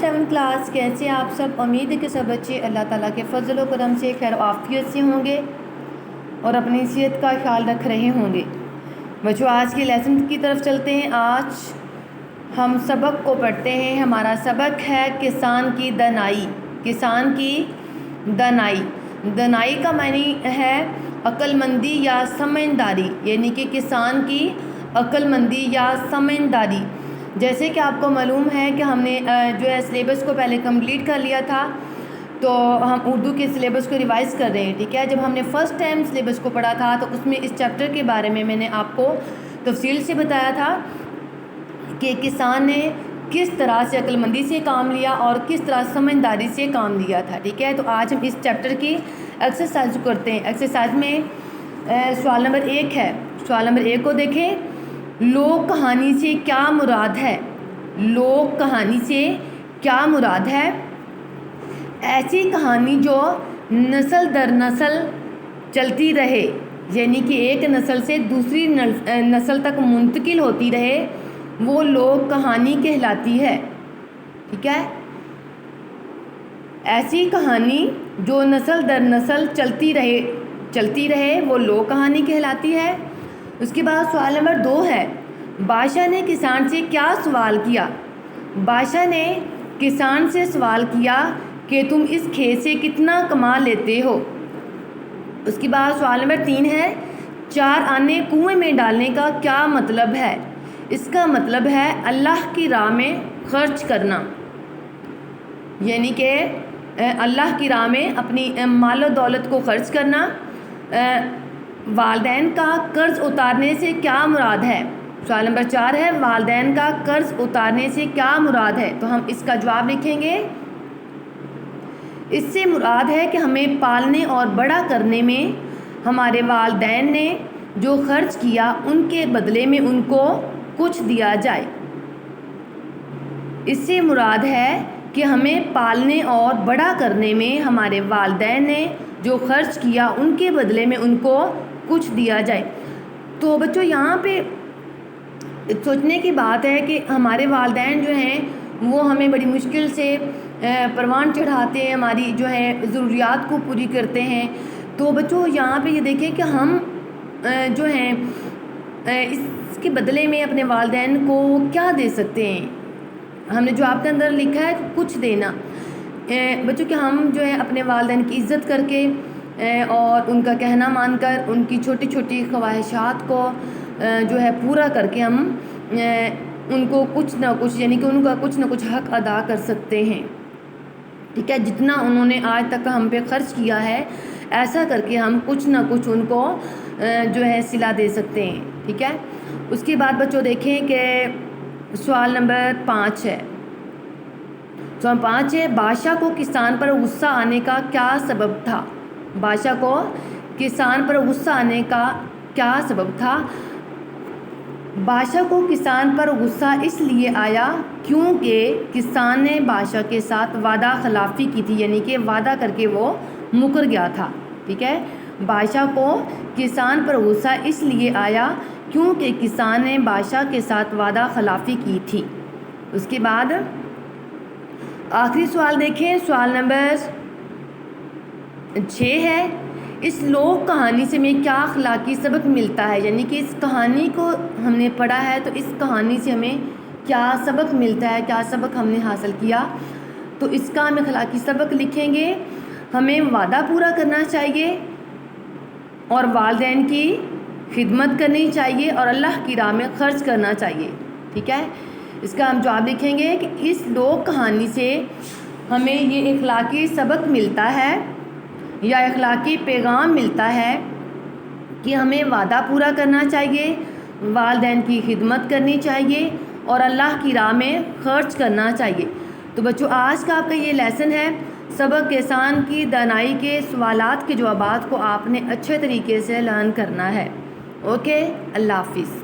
7 class, کیسے آپ سب؟ امید ہے کہ سب بچے اللہ تعالیٰ کے فضل و کرم سے خیر و عافیت سے ہوں گے اور اپنی صحت کا خیال رکھ رہے ہوں گے۔ بچوں آج کے لیسن کی طرف چلتے ہیں۔ آج ہم سبق کو پڑھتے ہیں۔ ہمارا سبق ہے کسان کی دانائی۔ کسان کی دانائی، دانائی کا معنی ہے عقل مندی یا سمجھداری، یعنی کہ کسان کی عقل مندی یا سمجھداری۔ جیسے کہ آپ کو معلوم ہے کہ ہم نے جو ہے سلیبس کو پہلے کمپلیٹ کر لیا تھا، تو ہم اردو کے سلیبس کو ریوائز کر رہے ہیں، ٹھیک ہے۔ جب ہم نے فرسٹ ٹائم سلیبس کو پڑھا تھا تو اس میں اس چیپٹر کے بارے میں نے آپ کو تفصیل سے بتایا تھا کہ کسان نے کس طرح سے عقل مندی سے کام لیا اور کس طرح سمجھداری سے کام لیا تھا، ٹھیک ہے۔ تو آج ہم اس چیپٹر کی ایکسرسائز کرتے ہیں۔ ایکسرسائز میں سوال نمبر 1 ہے۔ سوال نمبر 1 کو دیکھیں۔ لوک کہانی سے کیا مراد ہے؟ لوک کہانی سے کیا مراد ہے؟ ایسی کہانی جو نسل در نسل چلتی رہے، یعنی کہ ایک نسل سے دوسری نسل تک منتقل ہوتی رہے، وہ لوک کہانی کہلاتی ہے، ٹھیک ہے۔ ایسی کہانی جو نسل در نسل چلتی رہے وہ لوک کہانی کہلاتی ہے۔ اس کے بعد سوال نمبر 2 ہے۔ بادشاہ نے کسان سے کیا سوال کیا؟ بادشاہ نے کسان سے سوال کیا کہ تم اس کھیت سے کتنا کما لیتے ہو؟ اس کے بعد سوال نمبر 3 ہے۔ 4 آنے کنویں میں ڈالنے کا کیا مطلب ہے؟ اس کا مطلب ہے اللہ کی راہ میں خرچ کرنا، یعنی کہ اللہ کی راہ میں اپنی مال و دولت کو خرچ کرنا۔ والدین کا قرض اتارنے سے کیا مراد ہے؟ سوال نمبر 4 ہے۔ والدین کا قرض اتارنے سے کیا مراد ہے؟ تو ہم اس کا جواب لکھیں گے۔ اس سے مراد ہے کہ ہمیں پالنے اور بڑا کرنے میں ہمارے والدین نے جو خرچ کیا ان کے بدلے میں ان کو کچھ دیا جائے۔ اس سے مراد ہے کہ ہمیں پالنے اور بڑا کرنے میں ہمارے والدین نے جو خرچ کیا ان کے بدلے میں ان کو کچھ دیا جائے۔ تو بچوں یہاں پہ سوچنے کی بات ہے کہ ہمارے والدین جو ہیں وہ ہمیں بڑی مشکل سے پروان چڑھاتے ہیں، ہماری جو ہے ضروریات کو پوری کرتے ہیں۔ تو بچوں یہاں پہ یہ دیکھیں کہ ہم جو ہیں اس کے بدلے میں اپنے والدین کو کیا دے سکتے ہیں۔ ہم نے جو آپ کے اندر لکھا ہے کچھ دینا، بچوں کہ ہم جو ہے اپنے والدین کی عزت کر کے اور ان کا کہنا مان کر ان کی چھوٹی چھوٹی خواہشات کو جو ہے پورا کر کے ہم ان کو کچھ نہ کچھ، یعنی کہ ان کا کچھ نہ کچھ حق ادا کر سکتے ہیں، ٹھیک ہے۔ جتنا انہوں نے آج تک ہم پہ خرچ کیا ہے ایسا کر کے ہم کچھ نہ کچھ ان کو جو ہے صلہ دے سکتے ہیں، ٹھیک ہے۔ اس کے بعد بچوں دیکھیں کہ سوال نمبر 5 ہے۔ سوال 5 ہے۔ بادشاہ کو کسان پر غصہ آنے کا کیا سبب تھا؟ بادشاہ کو کسان پر غصہ آنے کا کیا سبب تھا؟ بادشاہ کو کسان پر غصہ اس لیے آیا کیونکہ کسان نے بادشاہ کے ساتھ وعدہ خلافی کی تھی، یعنی کہ وعدہ کر کے وہ مکر گیا تھا، ٹھیک ہے۔ بادشاہ کو کسان پر غصہ اس لیے آیا کیونکہ کسان نے بادشاہ کے ساتھ وعدہ خلافی کی تھی۔ اس کے بعد آخری سوال دیکھیں۔ سوال نمبر 6 ہے۔ اس لوک کہانی سے ہمیں کیا اخلاقی سبق ملتا ہے؟ یعنی کہ اس کہانی کو ہم نے پڑھا ہے تو اس کہانی سے ہمیں کیا سبق ملتا ہے، کیا سبق ہم نے حاصل کیا؟ تو اس کا ہم اخلاقی سبق لکھیں گے۔ ہمیں وعدہ پورا کرنا چاہیے اور والدین کی خدمت کرنی چاہیے اور اللہ کی راہ میں خرچ کرنا چاہیے، ٹھیک ہے۔ اس کا ہم جواب لکھیں گے کہ اس لوک کہانی سے ہمیں یہ اخلاقی سبق ملتا ہے یا اخلاقی پیغام ملتا ہے کہ ہمیں وعدہ پورا کرنا چاہیے، والدین کی خدمت کرنی چاہیے اور اللہ کی راہ میں خرچ کرنا چاہیے۔ تو بچوں آج کا آپ کا یہ لیسن ہے سبق کسان کی دانائی کے سوالات کے جوابات کو آپ نے اچھے طریقے سے لرن کرنا ہے۔ اوکے، اللہ حافظ۔